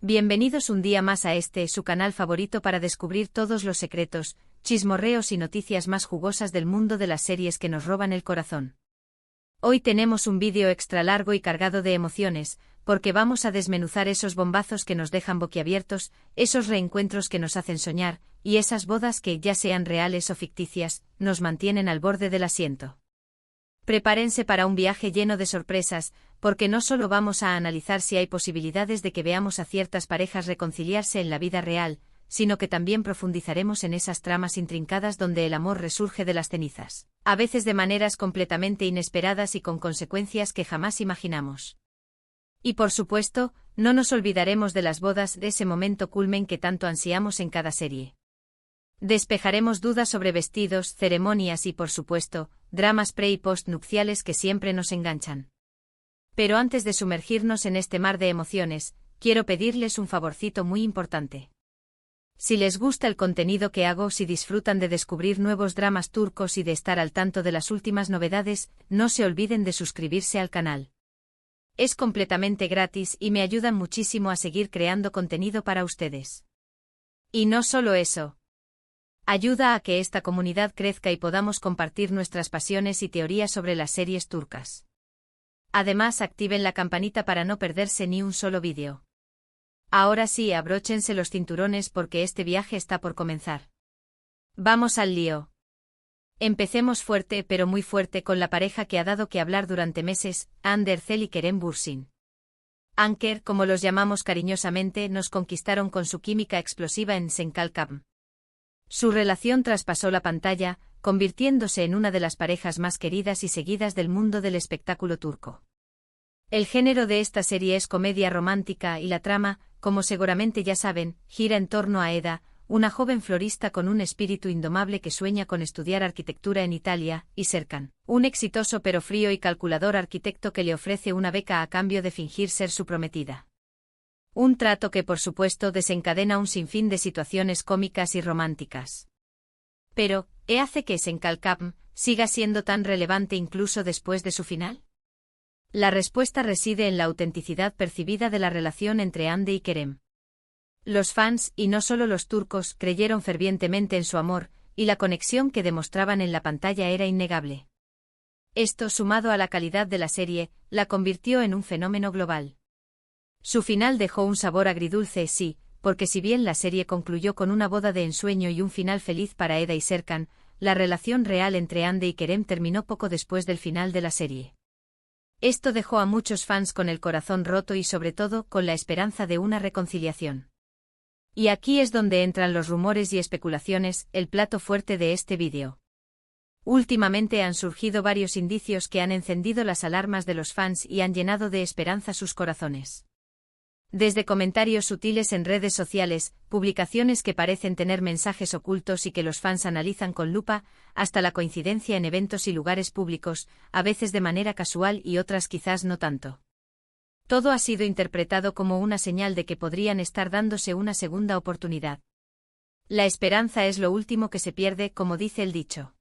Bienvenidos un día más a su canal favorito para descubrir todos los secretos, chismorreos y noticias más jugosas del mundo de las series que nos roban el corazón. Hoy tenemos un vídeo extra largo y cargado de emociones, porque vamos a desmenuzar esos bombazos que nos dejan boquiabiertos, esos reencuentros que nos hacen soñar, y esas bodas que, ya sean reales o ficticias, nos mantienen al borde del asiento. Prepárense para un viaje lleno de sorpresas, porque no solo vamos a analizar si hay posibilidades de que veamos a ciertas parejas reconciliarse en la vida real, sino que también profundizaremos en esas tramas intrincadas donde el amor resurge de las cenizas, a veces de maneras completamente inesperadas y con consecuencias que jamás imaginamos. Y por supuesto, no nos olvidaremos de las bodas, de ese momento culmen que tanto ansiamos en cada serie. Despejaremos dudas sobre vestidos, ceremonias y, por supuesto, dramas pre- y post-nupciales que siempre nos enganchan. Pero antes de sumergirnos en este mar de emociones, quiero pedirles un favorcito muy importante. Si les gusta el contenido que hago, si disfrutan de descubrir nuevos dramas turcos y de estar al tanto de las últimas novedades, no se olviden de suscribirse al canal. Es completamente gratis y me ayudan muchísimo a seguir creando contenido para ustedes. Y no solo eso. Ayuda a que esta comunidad crezca y podamos compartir nuestras pasiones y teorías sobre las series turcas. Además, activen la campanita para no perderse ni un solo vídeo. Ahora sí, abróchense los cinturones porque este viaje está por comenzar. Vamos al lío. Empecemos fuerte, pero muy fuerte, con la pareja que ha dado que hablar durante meses, Hande Erçel y Kerem Bürsin. Anker, como los llamamos cariñosamente, nos conquistaron con su química explosiva en Sen Kalkam. Su relación traspasó la pantalla, convirtiéndose en una de las parejas más queridas y seguidas del mundo del espectáculo turco. El género de esta serie es comedia romántica y la trama, como seguramente ya saben, gira en torno a Eda, una joven florista con un espíritu indomable que sueña con estudiar arquitectura en Italia, y Serkan, un exitoso pero frío y calculador arquitecto que le ofrece una beca a cambio de fingir ser su prometida. Un trato que por supuesto desencadena un sinfín de situaciones cómicas y románticas. Pero, ¿qué hace que Sen Kalkam siga siendo tan relevante incluso después de su final? La respuesta reside en la autenticidad percibida de la relación entre Hande y Kerem. Los fans, y no solo los turcos, creyeron fervientemente en su amor, y la conexión que demostraban en la pantalla era innegable. Esto, sumado a la calidad de la serie, la convirtió en un fenómeno global. Su final dejó un sabor agridulce, sí, porque si bien la serie concluyó con una boda de ensueño y un final feliz para Eda y Serkan, la relación real entre Hande y Kerem terminó poco después del final de la serie. Esto dejó a muchos fans con el corazón roto y sobre todo con la esperanza de una reconciliación. Y aquí es donde entran los rumores y especulaciones, el plato fuerte de este vídeo. Últimamente han surgido varios indicios que han encendido las alarmas de los fans y han llenado de esperanza sus corazones. Desde comentarios sutiles en redes sociales, publicaciones que parecen tener mensajes ocultos y que los fans analizan con lupa, hasta la coincidencia en eventos y lugares públicos, a veces de manera casual y otras quizás no tanto. Todo ha sido interpretado como una señal de que podrían estar dándose una segunda oportunidad. La esperanza es lo último que se pierde, como dice el dicho.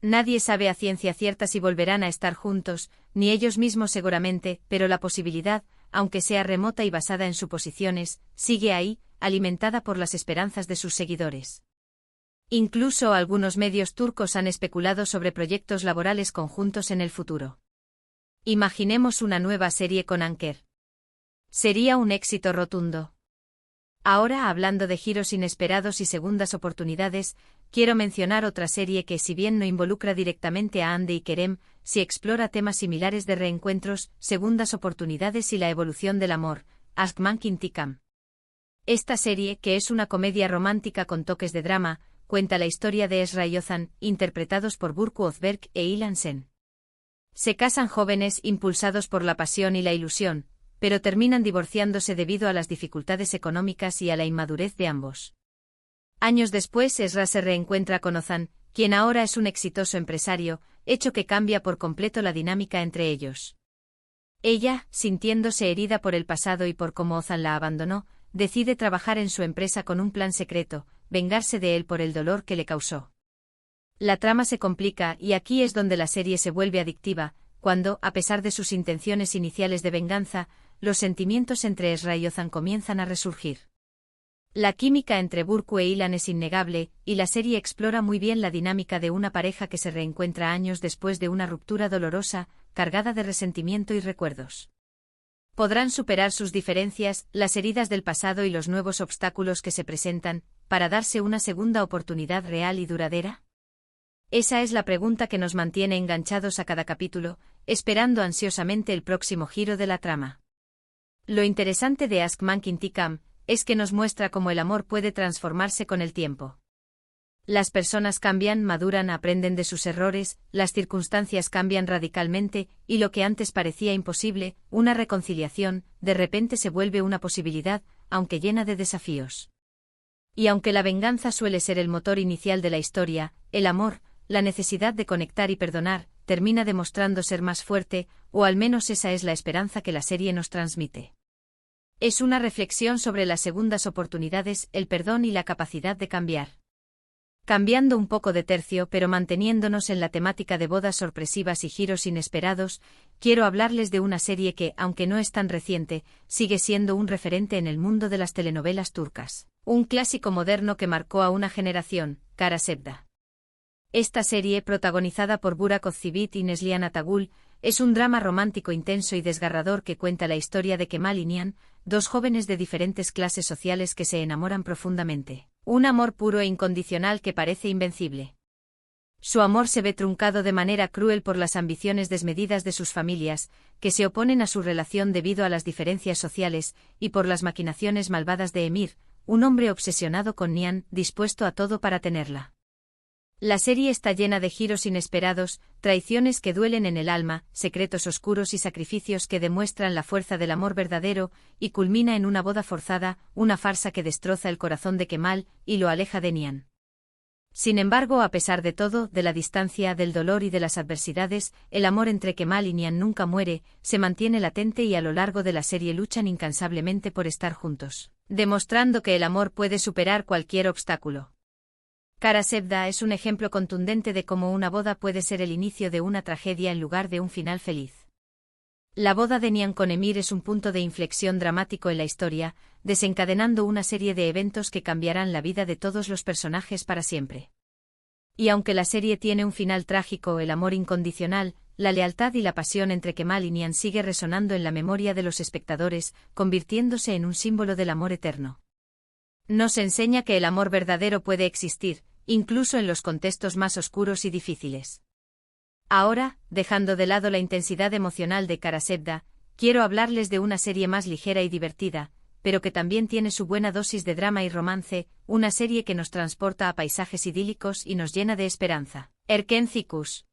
Nadie sabe a ciencia cierta si volverán a estar juntos, ni ellos mismos seguramente, pero la posibilidad, aunque sea remota y basada en suposiciones, sigue ahí, alimentada por las esperanzas de sus seguidores. Incluso algunos medios turcos han especulado sobre proyectos laborales conjuntos en el futuro. Imaginemos una nueva serie con Anker. Sería un éxito rotundo. Ahora, hablando de giros inesperados y segundas oportunidades, quiero mencionar otra serie que, si bien no involucra directamente a Hande y Kerem, sí explora temas similares de reencuentros, segundas oportunidades y la evolución del amor, Aşk-Memnu İntikam. Esta serie, que es una comedia romántica con toques de drama, cuenta la historia de Esra y Ozan, interpretados por Burcu Özberk e Ilan Sen. Se casan jóvenes, impulsados por la pasión y la ilusión, pero terminan divorciándose debido a las dificultades económicas y a la inmadurez de ambos. Años después, Esra se reencuentra con Ozan, quien ahora es un exitoso empresario, hecho que cambia por completo la dinámica entre ellos. Ella, sintiéndose herida por el pasado y por cómo Ozan la abandonó, decide trabajar en su empresa con un plan secreto, vengarse de él por el dolor que le causó. La trama se complica y aquí es donde la serie se vuelve adictiva, cuando, a pesar de sus intenciones iniciales de venganza, los sentimientos entre Ezra y Ozan comienzan a resurgir. La química entre Burku e Ilan es innegable, y la serie explora muy bien la dinámica de una pareja que se reencuentra años después de una ruptura dolorosa, cargada de resentimiento y recuerdos. Podrán superar sus diferencias, las heridas del pasado y los nuevos obstáculos que se presentan, para darse una segunda oportunidad real y duradera. Esa es la pregunta que nos mantiene enganchados a cada capítulo, esperando ansiosamente el próximo giro de la trama. Lo interesante de Ask Mankin Tikam es que nos muestra cómo el amor puede transformarse con el tiempo. Las personas cambian, maduran, aprenden de sus errores, las circunstancias cambian radicalmente, y lo que antes parecía imposible, una reconciliación, de repente se vuelve una posibilidad, aunque llena de desafíos. Y aunque la venganza suele ser el motor inicial de la historia, el amor, la necesidad de conectar y perdonar, termina demostrando ser más fuerte, o al menos esa es la esperanza que la serie nos transmite. Es una reflexión sobre las segundas oportunidades, el perdón y la capacidad de cambiar. Cambiando un poco de tercio pero manteniéndonos en la temática de bodas sorpresivas y giros inesperados, quiero hablarles de una serie que, aunque no es tan reciente, sigue siendo un referente en el mundo de las telenovelas turcas. Un clásico moderno que marcó a una generación, Kara Sevda. Esta serie, protagonizada por Burak Özçivit y Neslihan Atagul, es un drama romántico intenso y desgarrador que cuenta la historia de Kemal y Nihan, dos jóvenes de diferentes clases sociales que se enamoran profundamente. Un amor puro e incondicional que parece invencible. Su amor se ve truncado de manera cruel por las ambiciones desmedidas de sus familias, que se oponen a su relación debido a las diferencias sociales, y por las maquinaciones malvadas de Emir, un hombre obsesionado con Nihan, dispuesto a todo para tenerla. La serie está llena de giros inesperados, traiciones que duelen en el alma, secretos oscuros y sacrificios que demuestran la fuerza del amor verdadero, y culmina en una boda forzada, una farsa que destroza el corazón de Kemal y lo aleja de Nihan. Sin embargo, a pesar de todo, de la distancia, del dolor y de las adversidades, el amor entre Kemal y Nihan nunca muere, se mantiene latente y a lo largo de la serie luchan incansablemente por estar juntos, demostrando que el amor puede superar cualquier obstáculo. Kara Sevda es un ejemplo contundente de cómo una boda puede ser el inicio de una tragedia en lugar de un final feliz. La boda de Nihan con Emir es un punto de inflexión dramático en la historia, desencadenando una serie de eventos que cambiarán la vida de todos los personajes para siempre. Y aunque la serie tiene un final trágico, el amor incondicional, la lealtad y la pasión entre Kemal y Nihan sigue resonando en la memoria de los espectadores, convirtiéndose en un símbolo del amor eterno. Nos enseña que el amor verdadero puede existir, incluso en los contextos más oscuros y difíciles. Ahora, dejando de lado la intensidad emocional de Kara Sevda, quiero hablarles de una serie más ligera y divertida, pero que también tiene su buena dosis de drama y romance, una serie que nos transporta a paisajes idílicos y nos llena de esperanza. Erken Kuş.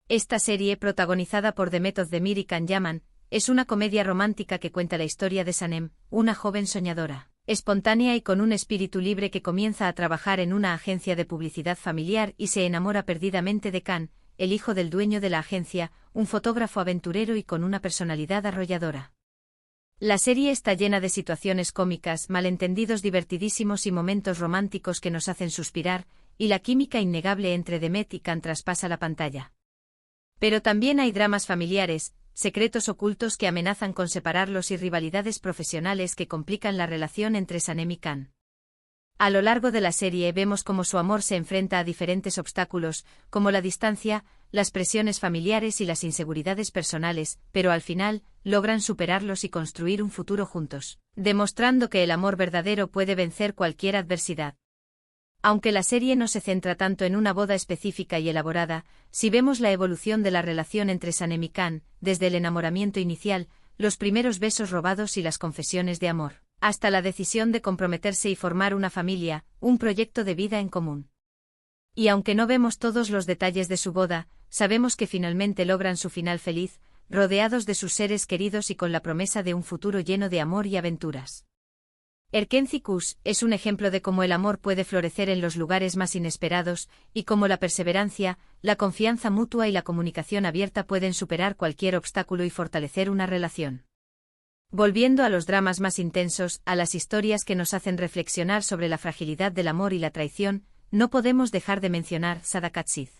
Esta serie, protagonizada por Demet Özdemir y Can Yaman, es una comedia romántica que cuenta la historia de Sanem, una joven soñadora, espontánea y con un espíritu libre que comienza a trabajar en una agencia de publicidad familiar y se enamora perdidamente de Can, el hijo del dueño de la agencia, un fotógrafo aventurero y con una personalidad arrolladora. La serie está llena de situaciones cómicas, malentendidos divertidísimos y momentos románticos que nos hacen suspirar, y la química innegable entre Demet y Can traspasa la pantalla. Pero también hay dramas familiares, secretos ocultos que amenazan con separarlos y rivalidades profesionales que complican la relación entre Sanem y Can. A lo largo de la serie vemos cómo su amor se enfrenta a diferentes obstáculos, como la distancia, las presiones familiares y las inseguridades personales, pero al final, logran superarlos y construir un futuro juntos, demostrando que el amor verdadero puede vencer cualquier adversidad. Aunque la serie no se centra tanto en una boda específica y elaborada, si vemos la evolución de la relación entre Sanem y Can, desde el enamoramiento inicial, los primeros besos robados y las confesiones de amor, hasta la decisión de comprometerse y formar una familia, un proyecto de vida en común. Y aunque no vemos todos los detalles de su boda, sabemos que finalmente logran su final feliz, rodeados de sus seres queridos y con la promesa de un futuro lleno de amor y aventuras. Erken Kuş es un ejemplo de cómo el amor puede florecer en los lugares más inesperados, y cómo la perseverancia, la confianza mutua y la comunicación abierta pueden superar cualquier obstáculo y fortalecer una relación. Volviendo a los dramas más intensos, a las historias que nos hacen reflexionar sobre la fragilidad del amor y la traición, no podemos dejar de mencionar Sadakatsiz.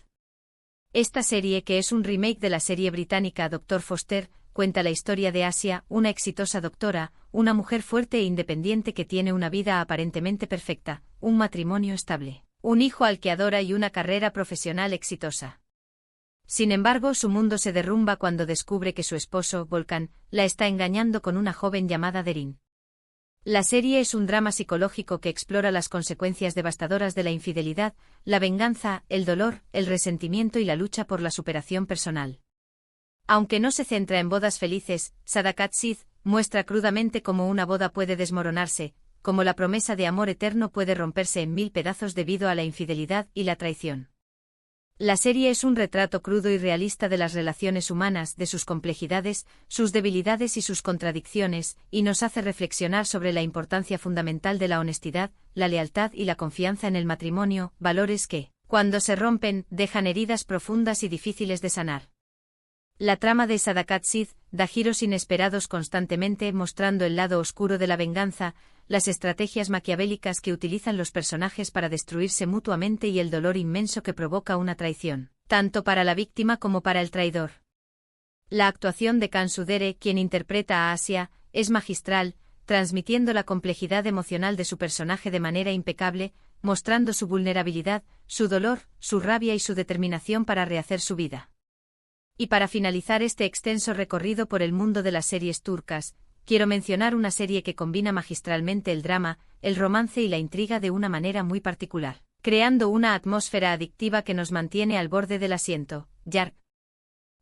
Esta serie, que es un remake de la serie británica Dr. Foster, cuenta la historia de Asia, una exitosa doctora, una mujer fuerte e independiente que tiene una vida aparentemente perfecta, un matrimonio estable, un hijo al que adora y una carrera profesional exitosa. Sin embargo, su mundo se derrumba cuando descubre que su esposo, Volkan, la está engañando con una joven llamada Derin. La serie es un drama psicológico que explora las consecuencias devastadoras de la infidelidad, la venganza, el dolor, el resentimiento y la lucha por la superación personal. Aunque no se centra en bodas felices, Sadakat Sid muestra crudamente cómo una boda puede desmoronarse, cómo la promesa de amor eterno puede romperse en 1000 pedazos debido a la infidelidad y la traición. La serie es un retrato crudo y realista de las relaciones humanas, de sus complejidades, sus debilidades y sus contradicciones, y nos hace reflexionar sobre la importancia fundamental de la honestidad, la lealtad y la confianza en el matrimonio, valores que, cuando se rompen, dejan heridas profundas y difíciles de sanar. La trama de Sadakat Sid da giros inesperados constantemente, mostrando el lado oscuro de la venganza, las estrategias maquiavélicas que utilizan los personajes para destruirse mutuamente y el dolor inmenso que provoca una traición, tanto para la víctima como para el traidor. La actuación de Kan Sudere, quien interpreta a Asia, es magistral, transmitiendo la complejidad emocional de su personaje de manera impecable, mostrando su vulnerabilidad, su dolor, su rabia y su determinación para rehacer su vida. Y para finalizar este extenso recorrido por el mundo de las series turcas, quiero mencionar una serie que combina magistralmente el drama, el romance y la intriga de una manera muy particular, creando una atmósfera adictiva que nos mantiene al borde del asiento, Yark.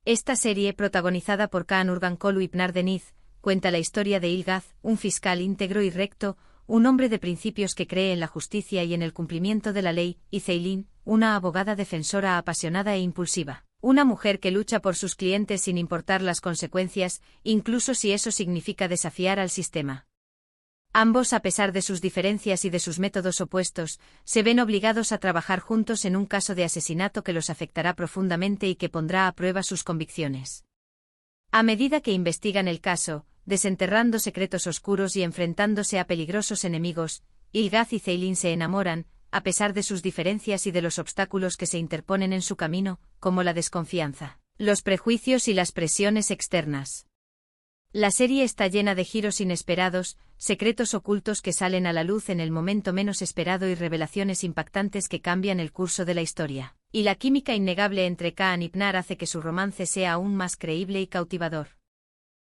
Esta serie, protagonizada por Kaan Urgankolu y Pınar Deniz, cuenta la historia de Ilgaz, un fiscal íntegro y recto, un hombre de principios que cree en la justicia y en el cumplimiento de la ley, y Ceylin, una abogada defensora apasionada e impulsiva. Una mujer que lucha por sus clientes sin importar las consecuencias, incluso si eso significa desafiar al sistema. Ambos, a pesar de sus diferencias y de sus métodos opuestos, se ven obligados a trabajar juntos en un caso de asesinato que los afectará profundamente y que pondrá a prueba sus convicciones. A medida que investigan el caso, desenterrando secretos oscuros y enfrentándose a peligrosos enemigos, Ilgaz y Ceylin se enamoran, a pesar de sus diferencias y de los obstáculos que se interponen en su camino, como la desconfianza, los prejuicios y las presiones externas. La serie está llena de giros inesperados, secretos ocultos que salen a la luz en el momento menos esperado y revelaciones impactantes que cambian el curso de la historia. Y la química innegable entre Kaan y Pınar hace que su romance sea aún más creíble y cautivador.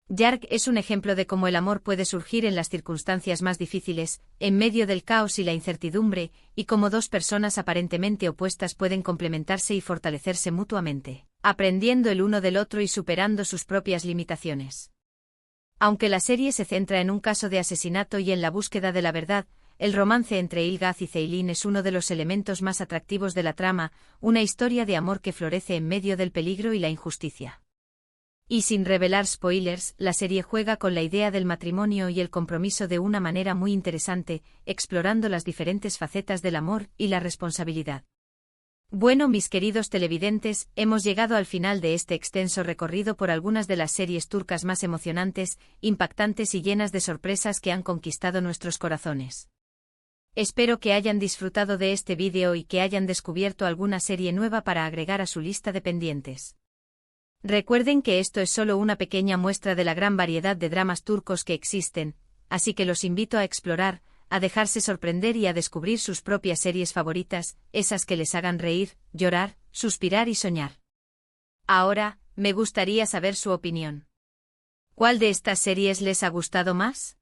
Yark es un ejemplo de cómo el amor puede surgir en las circunstancias más difíciles, en medio del caos y la incertidumbre, y cómo dos personas aparentemente opuestas pueden complementarse y fortalecerse mutuamente, aprendiendo el uno del otro y superando sus propias limitaciones. Aunque la serie se centra en un caso de asesinato y en la búsqueda de la verdad, el romance entre Ilgaz y Ceylin es uno de los elementos más atractivos de la trama, una historia de amor que florece en medio del peligro y la injusticia. Y sin revelar spoilers, la serie juega con la idea del matrimonio y el compromiso de una manera muy interesante, explorando las diferentes facetas del amor y la responsabilidad. Bueno, mis queridos televidentes, hemos llegado al final de este extenso recorrido por algunas de las series turcas más emocionantes, impactantes y llenas de sorpresas que han conquistado nuestros corazones. Espero que hayan disfrutado de este vídeo y que hayan descubierto alguna serie nueva para agregar a su lista de pendientes. Recuerden que esto es solo una pequeña muestra de la gran variedad de dramas turcos que existen, así que los invito a explorar, a dejarse sorprender y a descubrir sus propias series favoritas, esas que les hagan reír, llorar, suspirar y soñar. Ahora, me gustaría saber su opinión. ¿Cuál de estas series les ha gustado más?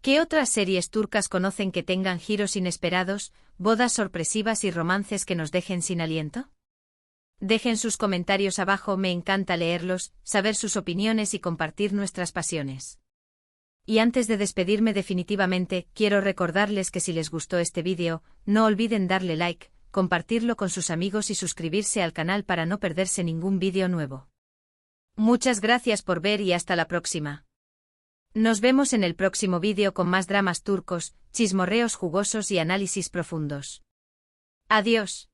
¿Qué otras series turcas conocen que tengan giros inesperados, bodas sorpresivas y romances que nos dejen sin aliento? Dejen sus comentarios abajo, me encanta leerlos, saber sus opiniones y compartir nuestras pasiones. Y antes de despedirme definitivamente, quiero recordarles que si les gustó este vídeo, no olviden darle like, compartirlo con sus amigos y suscribirse al canal para no perderse ningún vídeo nuevo. Muchas gracias por ver y hasta la próxima. Nos vemos en el próximo vídeo con más dramas turcos, chismorreos jugosos y análisis profundos. Adiós.